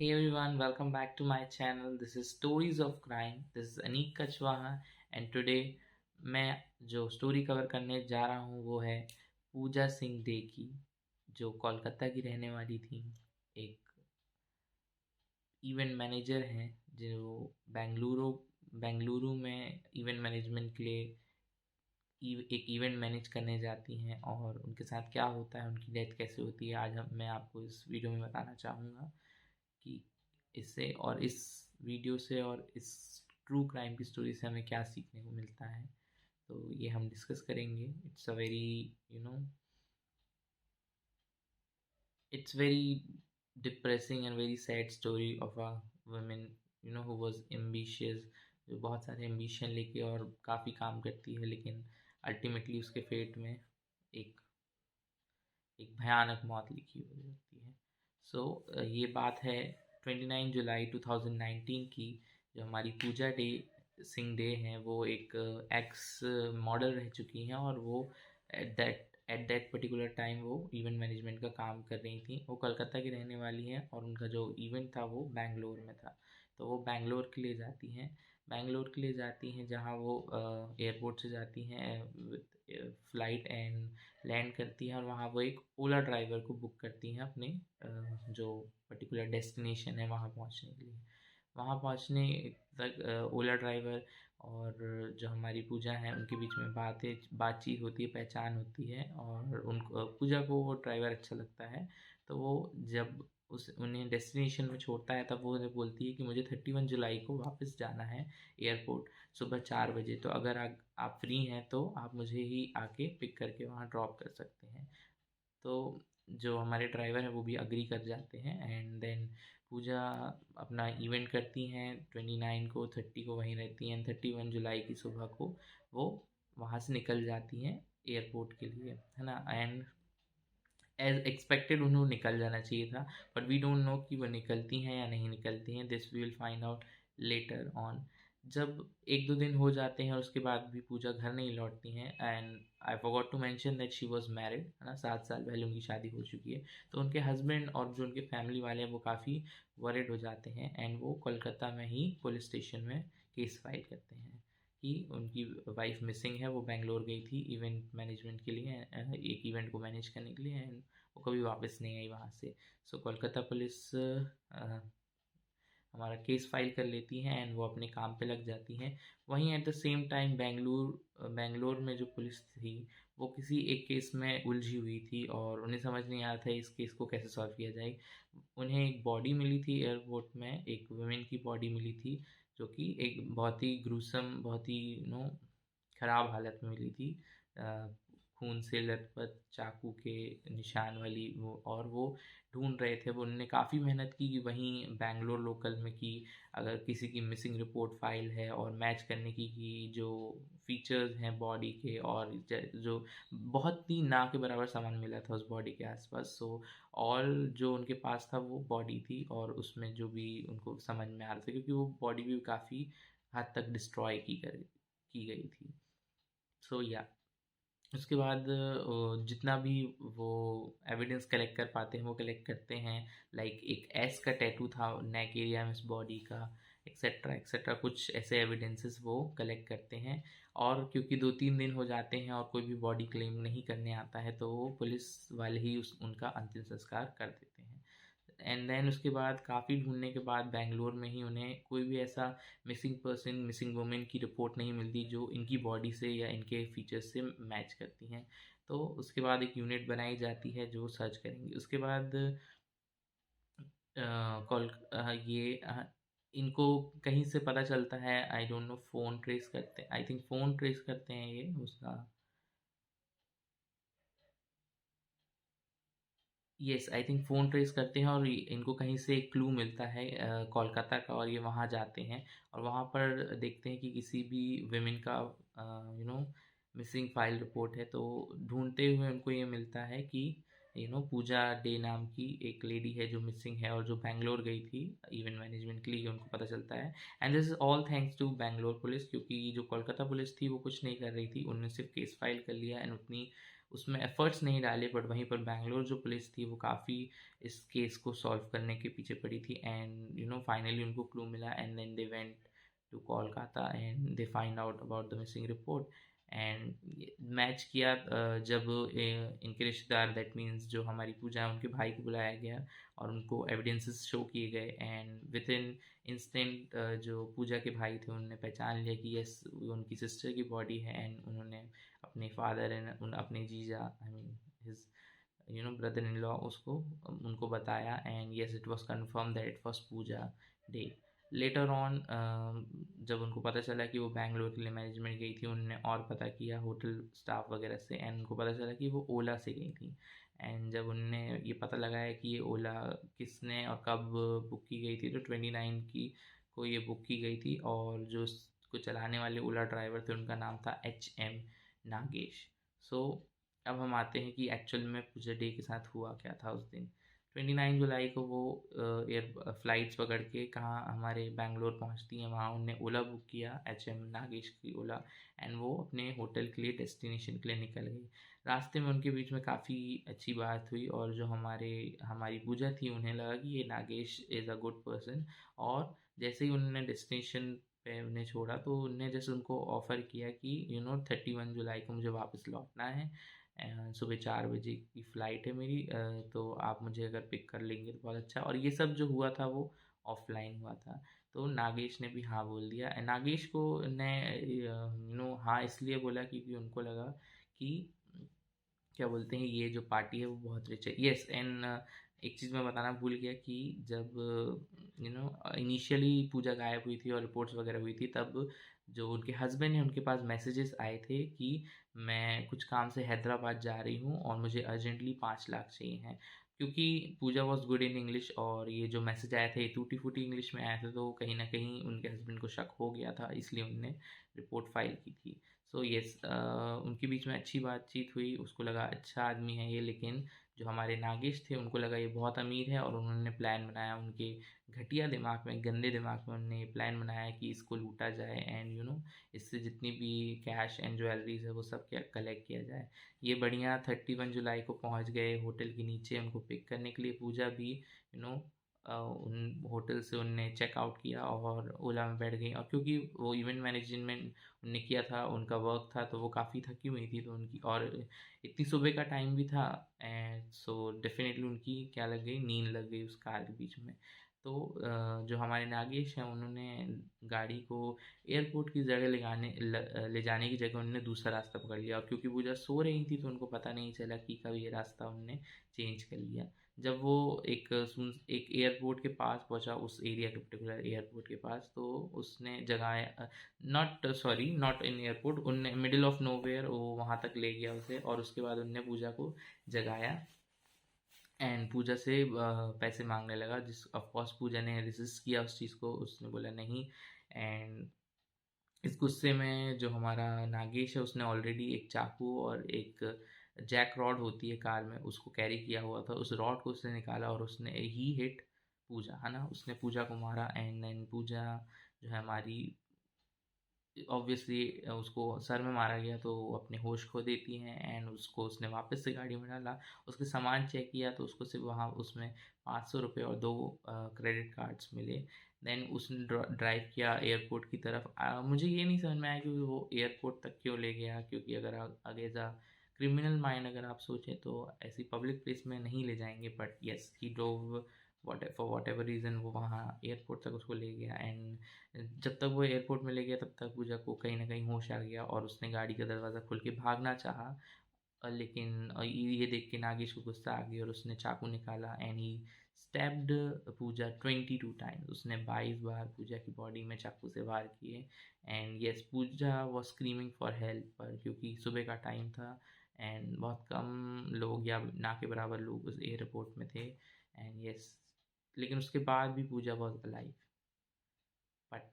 Hey everyone, welcome back to my channel. This is Stories of Crime. This is Anik Kachwaha and today मैं जो story cover करने जा रहा हूँ वो है पूजा सिंह डे की, जो कोलकाता की रहने वाली थी। एक इवेंट मैनेजर हैं जो बेंगलुरु बेंगलुरु में इवेंट मैनेजमेंट के लिए एक इवेंट मैनेज करने जाती हैं और उनके साथ क्या होता है, उनकी डेथ कैसे होती है, आज मैं आपको इस वीडियो में बताना चाहूँगा कि इससे और इस वीडियो से और इस ट्रू क्राइम की स्टोरी से हमें क्या सीखने को मिलता है। तो ये हम डिस्कस करेंगे। It's very depressing and very sad story of a women who was ambitious, जो बहुत सारे एम्बिशन लेके और काफ़ी काम करती है, लेकिन अल्टीमेटली उसके फेट में एक एक भयानक मौत लिखी हुई होती है। ये बात है 29 जुलाई 2019 की। जो हमारी पूजा डे सिंह डे हैं वो एक एक्स मॉडल रह चुकी हैं और वो एट दैट पर्टिकुलर टाइम वो इवेंट मैनेजमेंट का काम कर रही थी। वो कोलकाता की रहने वाली हैं और उनका जो इवेंट था वो बैंगलोर में था। तो वो बैंगलोर के लिए जाती हैं, जहाँ वो एयरपोर्ट से जाती हैं फ़्लाइट एंड लैंड करती हैं और वहाँ वो एक ओला ड्राइवर को बुक करती हैं अपने जो पर्टिकुलर डेस्टिनेशन है वहाँ पहुँचने के लिए। वहाँ पहुँचने तक ओला ड्राइवर और जो हमारी पूजा है उनके बीच में बातचीत होती है, पहचान होती है और उनको पूजा को वो ड्राइवर अच्छा लगता है। तो वो जब उन्हें डेस्टिनेशन में छोड़ता है तब वो उन्हें बोलती है कि मुझे 31 जुलाई को वापस जाना है एयरपोर्ट सुबह 4 बजे। तो अगर आप फ्री हैं तो आप मुझे ही आके पिक करके वहाँ ड्रॉप कर सकते हैं। तो जो हमारे ड्राइवर हैं वो भी अग्री कर जाते हैं एंड देन पूजा अपना इवेंट करती हैं। 29 को, 30 को वहीं रहती हैं। 31 जुलाई की सुबह को वो वहाँ से निकल जाती हैं एयरपोर्ट के लिए, है ना। एंड एज एक्सपेक्टेड उन्हें निकल जाना चाहिए था, बट वी डोंट नो कि वो निकलती हैं या नहीं निकलती हैं। This we will find out later on. जब एक दो दिन हो जाते हैं और उसके बाद भी पूजा घर नहीं लौटती हैं and I forgot to mention that she was married, है ना। 7 साल पहले उनकी शादी हो चुकी है। तो उनके हस्बैंड और जो उनके फैमिली वाले हैं वो काफ़ी वरिड हो जाते हैं एंड वो कोलकाता में ही पुलिस स्टेशन में केस फाइल करते हैं कि उनकी वाइफ मिसिंग है। वो बेंगलोर गई थी इवेंट मैनेजमेंट के लिए, एक इवेंट को मैनेज करने के लिए, एंड वो कभी वापस नहीं आई वहाँ से। कोलकाता पुलिस हमारा केस फाइल कर लेती हैं एंड वो अपने काम पे लग जाती हैं। वहीं at the same time Bangalore में जो पुलिस थी वो किसी एक केस में उलझी हुई थी और उन्हें समझ नहीं आ रहा था इस केस को कैसे सॉल्व किया जाए। उन्हें एक बॉडी मिली थी एयरपोर्ट में, एक वुमेन की बॉडी मिली थी जो कि एक बहुत ही ग्रूसम, बहुत ही खराब हालत में मिली थी। खून से लथपथ, चाकू के निशान वाली वो, और वो ढूंढ रहे थे। वो उन्होंने काफ़ी मेहनत की कि वहीं बैंगलोर लोकल में कि अगर किसी की मिसिंग रिपोर्ट फाइल है और मैच करने की कि जो फीचर्स हैं बॉडी के, और जो बहुत ही ना के बराबर सामान मिला था उस बॉडी के आसपास। ऑल जो उनके पास था वो बॉडी थी और उसमें जो भी उनको समझ में आ रहा था, क्योंकि वो बॉडी भी काफ़ी हद तक डिस्ट्रॉय की गई थी। या उसके बाद जितना भी वो एविडेंस कलेक्ट कर पाते हैं वो कलेक्ट करते हैं। लाइक एक एस का टैटू था नेक एरिया में इस बॉडी का, एक्सेट्रा एक्सेट्रा, कुछ ऐसे एविडेंसेस वो कलेक्ट करते हैं। और क्योंकि 2-3 दिन हो जाते हैं और कोई भी बॉडी क्लेम नहीं करने आता है तो वो पुलिस वाले ही उनका अंतिम संस्कार कर देते हैं। एंड देन उसके बाद काफ़ी ढूंढने के बाद बेंगलोर में ही उन्हें कोई भी ऐसा मिसिंग पर्सन, मिसिंग वुमेन की रिपोर्ट नहीं मिलती जो इनकी बॉडी से या इनके फीचर्स से मैच करती हैं। तो उसके बाद एक यूनिट बनाई जाती है जो सर्च करेंगी। उसके बाद कॉल ये इनको कहीं से पता चलता है, I don't know, phone trace करते हैं, आई थिंक फ़ोन ट्रेस करते हैं ये उसका। Yes, I think phone trace करते हैं और इनको कहीं से एक क्लू मिलता है कोलकाता का, और ये वहाँ जाते हैं और वहाँ पर देखते हैं कि किसी भी विमेन का मिसिंग फाइल रिपोर्ट है। तो ढूंढते हुए उनको ये मिलता है कि पूजा डे नाम की एक लेडी है जो मिसिंग है और जो बैंगलोर गई थी इवेंट मैनेजमेंट के लिए, उनको पता चलता है। And this is all thanks to Bangalore police, क्योंकि जो कोलकाता पुलिस थी वो कुछ नहीं कर रही थी, उन्होंने सिर्फ केस फाइल कर लिया एंड उसमें एफर्ट्स नहीं डाले, बट वहीं पर बैंगलोर जो पुलिस थी वो काफ़ी इस केस को सॉल्व करने के पीछे पड़ी थी, एंड फाइनली उनको क्लू मिला, and then they went to Kolkata and they find out about the missing report. And match किया जब इनके रिश्तेदार, दैट मीन्स जो हमारी पूजा है, उनके भाई को बुलाया गया और उनको एविडेंसेस शो किए गए, एंड विद इन इंस्टेंट जो पूजा के भाई थे उन्होंने पहचान लिया कि यस उनकी सिस्टर की बॉडी है, एंड उन्होंने अपने फादर एंड अपने जीजा, I mean his brother in law, उसको उनको बताया, and yes it was confirm that it was Puja Dey. Later on जब उनको पता चला कि वो बैंगलोर के लिए मैनेजमेंट गई थी, उन्होंने और पता किया होटल स्टाफ वगैरह से, एंड उनको पता चला कि वो ओला से गई थी। एंड जब उनने ये पता लगाया कि ये ओला किसने और कब बुक की गई थी, तो 29 की को ये बुक की गई थी, और जो उसको चलाने वाले ओला ड्राइवर थे उनका नाम था HM नागेश। सो अब हम आते हैं कि एक्चुअल में पूजा डे के साथ हुआ क्या था उस दिन। 29 जुलाई को वो एयर फ्लाइट्स पकड़ के कहाँ हमारे बैंगलोर पहुँचती हैं, वहाँ उनने ओला बुक किया, HM नागेश की ओला, एंड वो अपने होटल के लिए, डेस्टिनेशन के लिए निकल गई। रास्ते में उनके बीच में काफ़ी अच्छी बात हुई, और जो हमारी पूजा थी, उन्हें लगा कि ये Nagesh is a good person, और जैसे ही उन्होंने डेस्टिनेशन पे उन्हें छोड़ा, तो उनने जैसे उनको ऑफ़र किया कि 31 जुलाई को मुझे वापस लौटना है, सुबह 4 बजे की फ़्लाइट है मेरी, तो आप मुझे अगर पिक कर लेंगे तो बहुत अच्छा। और ये सब जो हुआ था वो ऑफलाइन हुआ था, तो नागेश ने भी हाँ बोल दिया। नागेश को ने हाँ इसलिए बोला क्योंकि उनको लगा कि क्या बोलते हैं, ये जो पार्टी है वो बहुत रिच है। यस, एंड एक चीज़ मैं बताना भूल गया कि जब इनिशियली पूजा गायब हुई थी और रिपोर्ट्स वगैरह हुई थी, तब जो उनके हस्बैंड हैं उनके पास मैसेजेस आए थे कि मैं कुछ काम से हैदराबाद जा रही हूँ और मुझे अर्जेंटली 5 लाख चाहिए हैं। क्योंकि पूजा वॉज गुड इन इंग्लिश, और ये जो मैसेज आया था ये टूटी फूटी इंग्लिश में आया था, तो कहीं ना कहीं उनके हस्बैंड को शक हो गया था, इसलिए उनने रिपोर्ट फाइल की थी। सो यस, उनके बीच में अच्छी बातचीत हुई, उसको लगा अच्छा आदमी है ये, लेकिन जो हमारे नागेश थे उनको लगा ये बहुत अमीर है, और उन्होंने प्लान बनाया, उनके घटिया दिमाग में, गंदे दिमाग में उन्होंने ये प्लान बनाया कि इसको लूटा जाए, एंड इससे जितनी भी कैश एंड ज्वेलरीज है वो सब क्या कलेक्ट किया जाए। ये बढ़िया 31 जुलाई को पहुंच गए होटल के नीचे उनको पिक करने के लिए। पूजा भी उन होटल से उनने चेकआउट किया और ओला में बैठ गई, और क्योंकि वो इवेंट मैनेजमेंट उनने किया था, उनका वर्क था, तो वो काफ़ी थकी हुई थी, तो उनकी, और इतनी सुबह का टाइम भी था, एंड सो डेफिनेटली उनकी क्या लग गई, नींद लग गई उस कार के बीच में। तो जो हमारे नागेश हैं उन्होंने गाड़ी को एयरपोर्ट की जगह ले जाने की जगह उन्होंने दूसरा रास्ता पकड़ लिया, और क्योंकि पूजा सो रही थी तो उनको पता नहीं चला कि कब ये रास्ता उनने चेंज कर लिया। जब वो एक एयरपोर्ट के पास पहुंचा, उस एरिया के पर्टिकुलर एयरपोर्ट के पास, तो उसने जगह, नॉट इन एयरपोर्ट, उनने मिडिल ऑफ नोवेयर वो वहाँ तक ले गया उसे, और उसके बाद उनने पूजा को जगाया, एंड पूजा से पैसे मांगने लगा, जिस ऑफ कोर्स पूजा ने रेजिस्ट किया उस चीज़ को, उसने बोला नहीं। एंड इस गुस्से में जो हमारा नागेश है उसने ऑलरेडी एक चाकू और एक जैक रॉड होती है कार में, उसको कैरी किया हुआ था, उस रॉड को उसने निकाला और उसने ही हिट पूजा, है ना, उसने पूजा को मारा, एंड देन पूजा जो है हमारी, ऑब्वियसली उसको सर में मारा गया तो वो अपने होश खो देती हैं, एंड उसको उसने वापस से गाड़ी में डाला, उसके सामान चेक किया तो उसको सिर्फ वहाँ उसमें 500 रुपये और 2 क्रेडिट कार्ड्स मिले। देन उसने ड्राइव किया एयरपोर्ट की तरफ। मुझे ये नहीं समझ में आया कि वो एयरपोर्ट तक क्यों ले गया, क्योंकि अगर आगे एज क्रिमिनल माइंड अगर आप सोचें तो ऐसी पब्लिक प्लेस में नहीं ले जाएंगे, but yes he drove for what ever reason वो वहाँ एयरपोर्ट तक उसको ले गया, एंड जब तक वो एयरपोर्ट में ले गया तब तक पूजा को कहीं ना कहीं होश आ गया, और उसने गाड़ी का दरवाज़ा खोल के भागना चाहा, लेकिन ये देख के नागेश को गुस्सा आ गई और उसने चाकू निकाला, and he stabbed Puja 22 times. उसने 22 बार पूजा की बॉडी में चाकू से वार किए, and yes Puja was screaming for help, पर क्योंकि सुबह का टाइम था एंड बहुत कम लोग या ना के बराबर लोग उस एयरपोर्ट में थे, एंड यस, लेकिन उसके बाद भी Puja was alive. But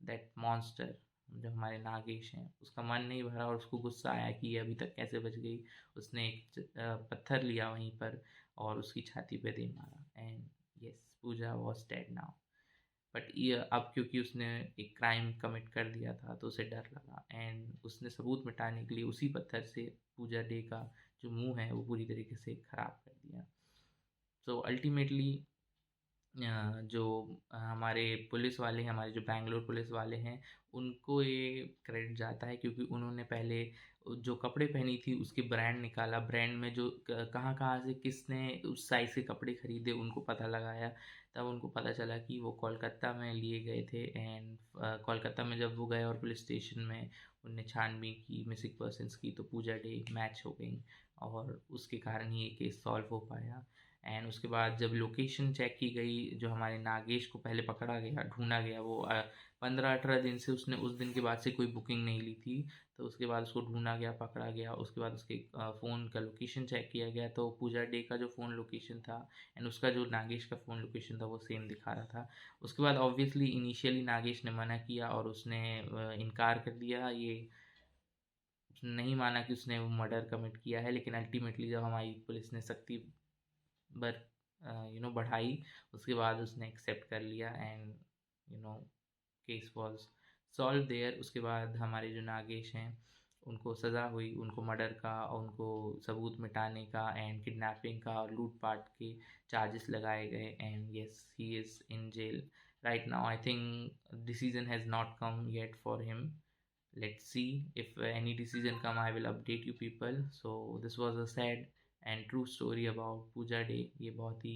that monster जो हमारे नागेश हैं उसका मन नहीं भरा, और उसको गुस्सा आया कि ये अभी तक कैसे बच गई। उसने एक पत्थर लिया वहीं पर और उसकी छाती पे दे मारा, and yes Puja was dead now. But ये अब क्योंकि उसने एक क्राइम कमिट कर दिया था तो उसे डर लगा, एंड उसने सबूत मिटाने के लिए उसी पत्थर से पूजा डे का जो मुंह है वो पूरी तरीके से ख़राब कर दिया। सो अल्टीमेटली जो हमारे पुलिस वाले हैं, हमारे जो बैंगलोर पुलिस वाले हैं, उनको ये क्रेडिट जाता है क्योंकि उन्होंने पहले जो कपड़े पहनी थी उसकी ब्रांड निकाला, ब्रांड में जो कहाँ-कहाँ से किसने उस साइज़ के कपड़े खरीदे उनको पता लगाया। तब उनको पता चला कि वो कोलकाता में लिए गए थे एंड कोलकाता में जब वो गए और पुलिस स्टेशन में उनने छानबीन की मिसिंग पर्सन्स की, तो पूजा डे मैच हो गई और उसके कारण ही ये केस सॉल्व हो पाया। एंड उसके बाद जब लोकेशन चेक की गई, जो हमारे नागेश को पहले पकड़ा गया, ढूंढा गया, वो 15-18 दिन से उसने उस दिन के बाद से कोई बुकिंग नहीं ली थी। तो उसके बाद उसको ढूंढा गया, पकड़ा गया, उसके बाद उसके फ़ोन का लोकेशन चेक किया गया, तो पूजा डे का जो फ़ोन लोकेशन था एंड उसका जो नागेश का फ़ोन लोकेशन था वो सेम दिखा रहा था। उसके बाद ऑब्वियसली इनिशियली नागेश ने मना किया और उसने इनकार कर दिया, ये उसने नहीं माना कि उसने वो मर्डर कमिट किया है। लेकिन अल्टीमेटली जब हमारी पुलिस ने सख्ती बर बढ़ाई, उसके बाद उसने एक्सेप्ट कर लिया and you know case was solve their. उसके बाद हमारे जो नागेश हैं उनको सज़ा हुई, उनको मर्डर का और उनको सबूत मिटाने का एंड किडनैपिंग का और लूटपाट के चार्जेस लगाए गए and yes he is in jail right now. I think decision has not come yet for him. Let's see if any decision come, I will update you people. So this was a sad and true story about Pooja Day। ये बहुत ही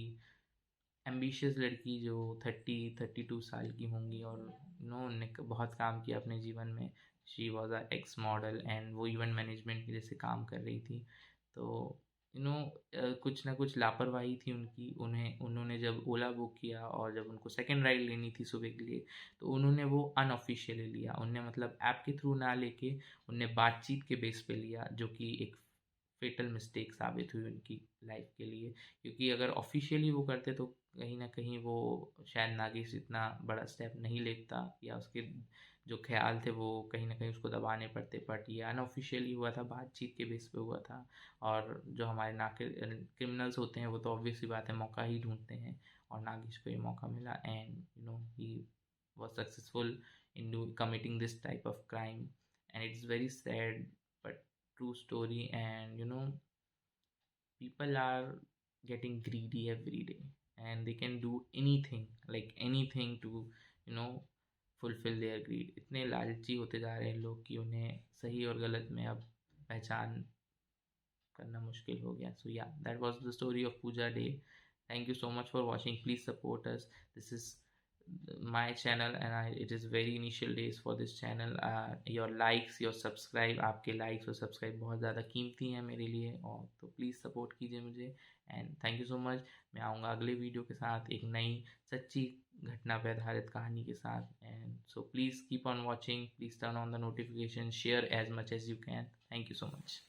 ambitious लड़की जो 32 साल की होंगी और उनने बहुत काम किया अपने जीवन में। She was a x model and वो इवेंट मैनेजमेंट के जैसे काम कर रही थी। तो कुछ ना कुछ लापरवाही थी उनकी। उन्होंने जब ओला बुक किया और जब उनको सेकेंड राइड लेनी थी सुबह के लिए, तो उन्होंने वो अनऑफिशियली लिया। उनने मतलब ऐप के थ्रू ना लेके उनने बातचीत के बेस पे लिया, जो कि एक फेटल मिस्टेक साबित हुई उनकी लाइफ के लिए। क्योंकि अगर ऑफिशियली वो करते तो कहीं ना कहीं वो शायद नागेश इतना बड़ा स्टेप नहीं लेता, या उसके जो ख्याल थे वो कहीं ना कहीं उसको दबाने पड़ते। बट ये अनऑफिशियली हुआ था, बातचीत के बेस पे हुआ था। और जो हमारे क्रिमिनल्स होते हैं वो तो ऑब्वियस सी बात है मौका ही ढूंढते हैं, और नागेश को ये मौका मिला and he was successful in committing this type of crime। and it's very sad but true story। and people are getting greedy every day and they can do anything, like anything to you know fulfill their greed। इतने लालची होते जा रहे हैं लोग कि उन्हें सही और गलत में अब पहचान करना मुश्किल हो गया। So yeah that was the story of Puja day. Thank you so much for watching, please support us. This is my channel and it is very initial days for this channel। your likes, your subscribe, आपके likes और subscribe बहुत ज़्यादा कीमती हैं मेरे लिए, और तो प्लीज़ सपोर्ट कीजिए मुझे and thank you so much. मैं आऊँगा अगले वीडियो के साथ एक नई सच्ची घटना पर आधारित कहानी के साथ। And so please keep on watching, please turn on the notification, share as much as you can. Thank you so much.